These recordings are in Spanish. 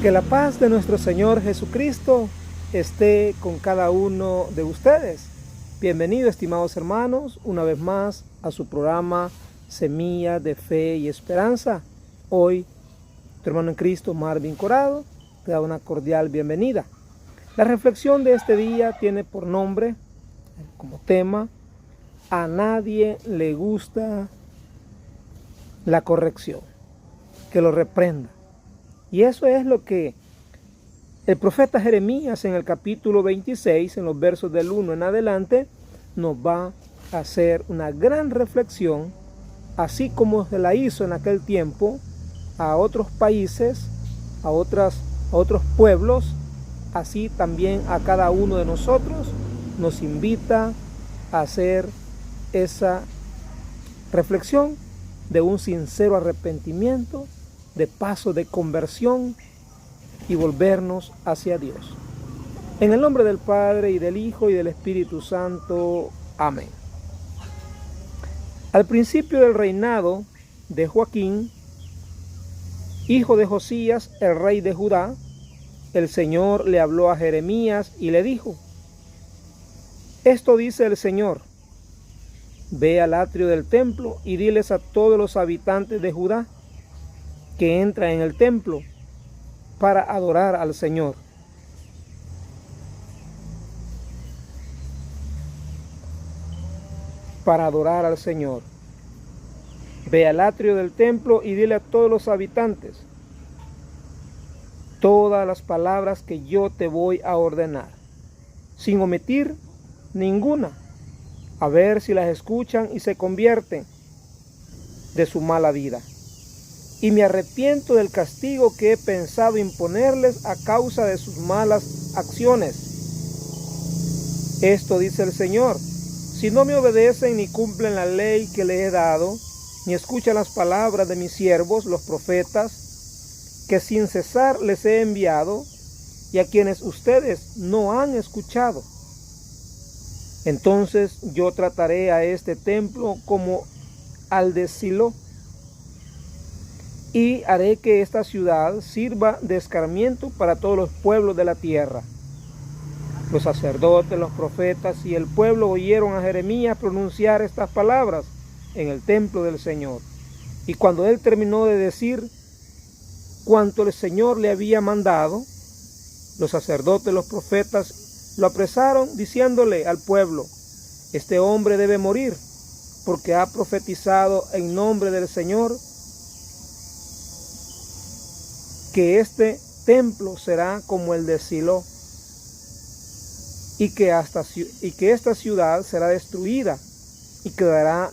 Que la paz de nuestro Señor Jesucristo esté con cada uno de ustedes. Bienvenidos, estimados hermanos, una vez más a su programa Semilla de Fe y Esperanza. Hoy, tu hermano en Cristo, Marvin Corado, te da una cordial bienvenida. La reflexión de este día tiene por nombre, como tema, a nadie le gusta la corrección, que lo reprenda. Y eso es lo que el profeta Jeremías en el capítulo 26, en los versos del 1 en adelante, nos va a hacer una gran reflexión, así como se la hizo en aquel tiempo a otros países, a otros pueblos, así también a cada uno de nosotros nos invita a hacer esa reflexión de un sincero arrepentimiento, de paso de conversión y volvernos hacia Dios. En el nombre del Padre y del Hijo y del Espíritu Santo. Amén. Al principio del reinado de Joaquín, hijo de Josías, el rey de Judá, el Señor le habló a Jeremías y le dijo: Esto dice el Señor: Ve al atrio del templo y diles a todos los habitantes de Judá que entran en el templo para adorar al Señor. Para adorar al Señor. Ve al atrio del templo y dile a todos los habitantes todas las palabras que yo te voy a ordenar, sin omitir ninguna, a ver si las escuchan y se convierten de su mala vida. Y me arrepiento del castigo que he pensado imponerles a causa de sus malas acciones. Esto dice el Señor: si no me obedecen ni cumplen la ley que les he dado, ni escuchan las palabras de mis siervos, los profetas, que sin cesar les he enviado, y a quienes ustedes no han escuchado, entonces yo trataré a este templo como al de Silo, y haré que esta ciudad sirva de escarmiento para todos los pueblos de la tierra. Los sacerdotes, los profetas y el pueblo oyeron a Jeremías pronunciar estas palabras en el templo del Señor. Y cuando él terminó de decir cuanto el Señor le había mandado, los sacerdotes, los profetas lo apresaron diciéndole al pueblo: este hombre debe morir, porque ha profetizado en nombre del Señor que este templo será como el de Silo, y que esta ciudad será destruida y quedará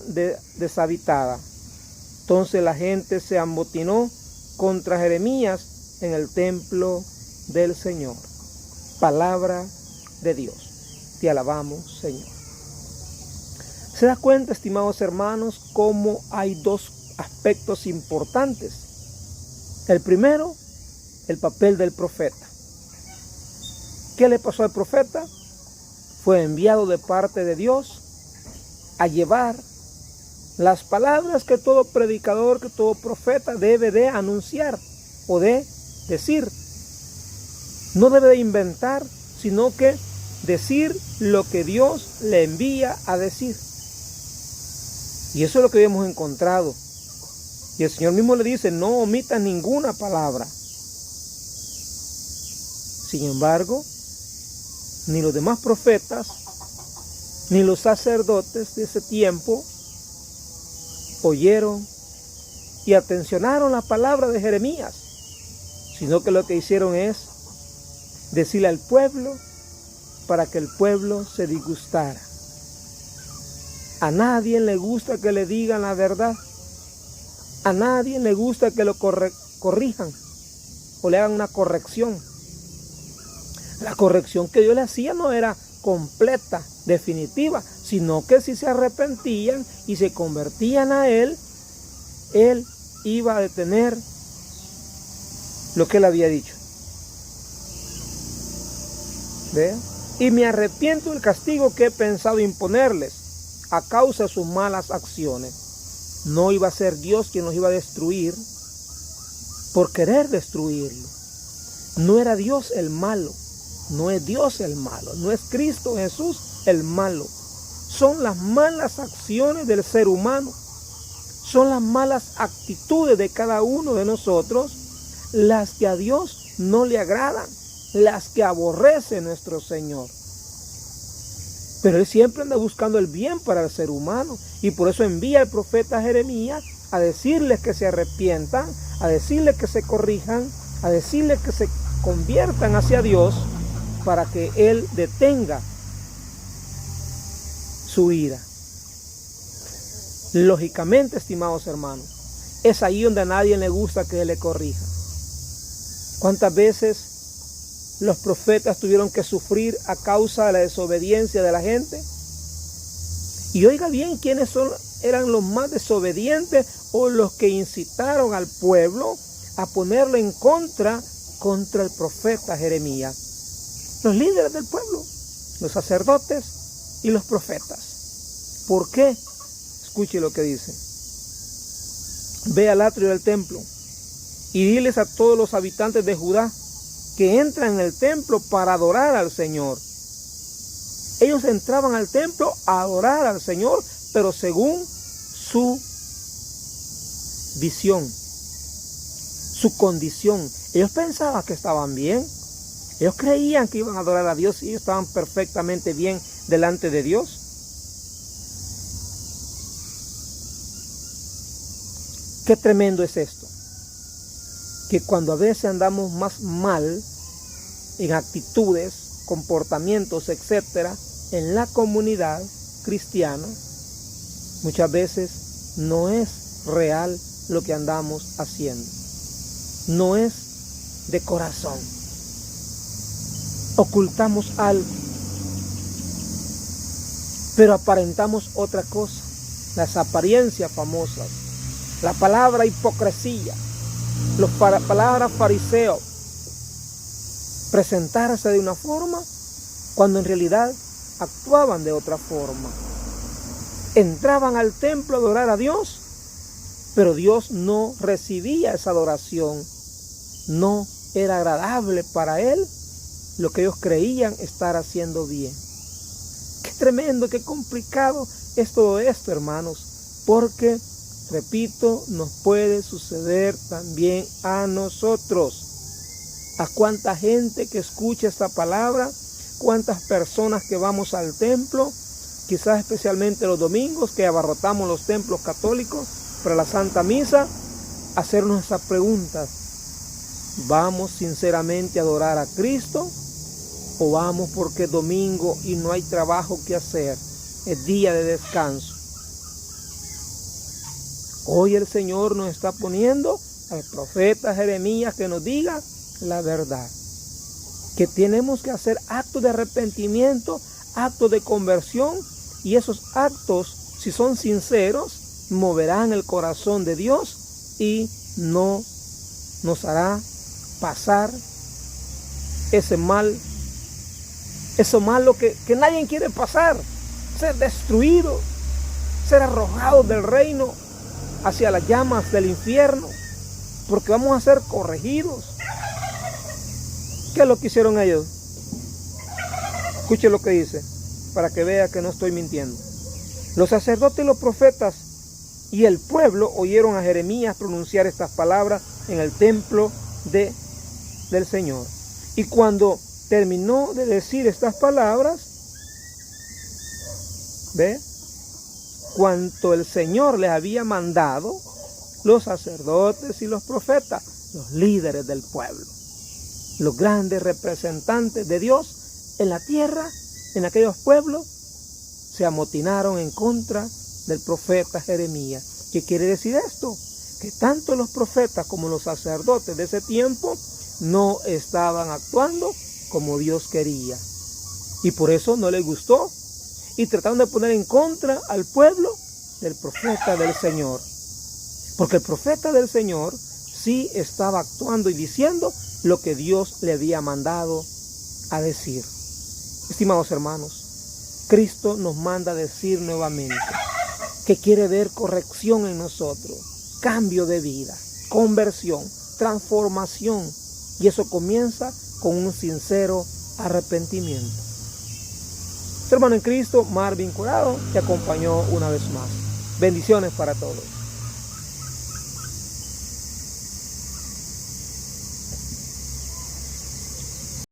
deshabitada. Entonces la gente se amotinó contra Jeremías en el templo del Señor. Palabra de Dios. Te alabamos, Señor. ¿Se da cuenta, estimados hermanos, cómo hay dos aspectos importantes? El primero, el papel del profeta. ¿Qué le pasó al profeta? Fue enviado de parte de Dios a llevar las palabras que todo predicador, que todo profeta debe de anunciar o de decir. No debe de inventar, sino que decir lo que Dios le envía a decir. Y eso es lo que hemos encontrado. Y el Señor mismo le dice: no omitas ninguna palabra. Sin embargo, ni los demás profetas, ni los sacerdotes de ese tiempo oyeron y atencionaron la palabra de Jeremías, sino que lo que hicieron es decirle al pueblo para que el pueblo se disgustara. A nadie le gusta que le digan la verdad. A nadie le gusta que lo corrijan o le hagan una corrección. La corrección que Dios le hacía no era completa, definitiva, sino que si se arrepentían y se convertían a Él iba a detener lo que Él había dicho. ¿Ve? Y me arrepiento del castigo que he pensado imponerles a causa de sus malas acciones. No iba a ser Dios quien los iba a destruir por querer destruirlo, No era Dios el malo, no es Dios el malo, no es Cristo Jesús el malo. Son las malas acciones del ser humano, son las malas actitudes de cada uno de nosotros las que a Dios no le agradan, las que aborrece nuestro Señor. Pero Él siempre anda buscando el bien para el ser humano, y por eso envía al profeta Jeremías a decirles que se arrepientan, a decirles que se corrijan, a decirles que se conviertan hacia Dios para que Él detenga su ira. Lógicamente, estimados hermanos, es ahí donde a nadie le gusta que Él le corrija. ¿Cuántas veces los profetas tuvieron que sufrir a causa de la desobediencia de la gente? Y oiga bien, ¿quiénes eran los más desobedientes o los que incitaron al pueblo a ponerlo en contra el profeta Jeremías? Los líderes del pueblo, los sacerdotes y los profetas. ¿Por qué? Escuche lo que dice. Ve al atrio del templo y diles a todos los habitantes de Judá que entran en el templo para adorar al Señor. Ellos entraban al templo a adorar al Señor, pero según su visión, su condición. Ellos pensaban que estaban bien. Ellos creían que iban a adorar a Dios y ellos estaban perfectamente bien delante de Dios. Qué tremendo es esto. Que cuando a veces andamos más mal en actitudes, comportamientos, etcétera, en la comunidad cristiana, muchas veces no es real lo que andamos haciendo. No es de corazón. Ocultamos algo, pero aparentamos otra cosa. Las apariencias famosas, la palabra hipocresía, la palabra fariseo, presentarse de una forma cuando en realidad actuaban de otra forma. Entraban al templo a adorar a Dios, pero Dios no recibía esa adoración. No era agradable para Él lo que ellos creían estar haciendo bien. Qué tremendo, qué complicado es todo esto, hermanos, porque, repito, nos puede suceder también a nosotros. A cuánta gente que escucha esta palabra, cuántas personas que vamos al templo, quizás especialmente los domingos que abarrotamos los templos católicos para la Santa Misa, hacernos esas preguntas. ¿Vamos sinceramente a adorar a Cristo? ¿O vamos porque es domingo y no hay trabajo que hacer? Es día de descanso. Hoy el Señor nos está poniendo al profeta Jeremías que nos diga la verdad. Que tenemos que hacer actos de arrepentimiento, actos de conversión, y esos actos, si son sinceros, moverán el corazón de Dios y no nos hará pasar ese mal, eso malo que nadie quiere pasar, ser destruido, ser arrojado del reino hacia las llamas del infierno, porque vamos a ser corregidos. ¿Qué es lo que hicieron ellos? Escuche lo que dice, para que vea que no estoy mintiendo. Los sacerdotes y los profetas y el pueblo oyeron a Jeremías pronunciar estas palabras en el templo del Señor. Y cuando terminó de decir estas palabras, ¿ve? Cuanto el Señor les había mandado, los sacerdotes y los profetas, los líderes del pueblo, los grandes representantes de Dios en la tierra, en aquellos pueblos, se amotinaron en contra del profeta Jeremías. ¿Qué quiere decir esto? Que tanto los profetas como los sacerdotes de ese tiempo no estaban actuando como Dios quería. Y por eso no les gustó. Y trataron de poner en contra al pueblo del profeta del Señor. Porque el profeta del Señor sí estaba actuando y diciendo lo que Dios le había mandado a decir. Estimados hermanos, Cristo nos manda a decir nuevamente que quiere ver corrección en nosotros, cambio de vida, conversión, transformación. Y eso comienza con un sincero arrepentimiento. Tu hermano en Cristo, Marvin Curado, te acompañó una vez más. Bendiciones para todos.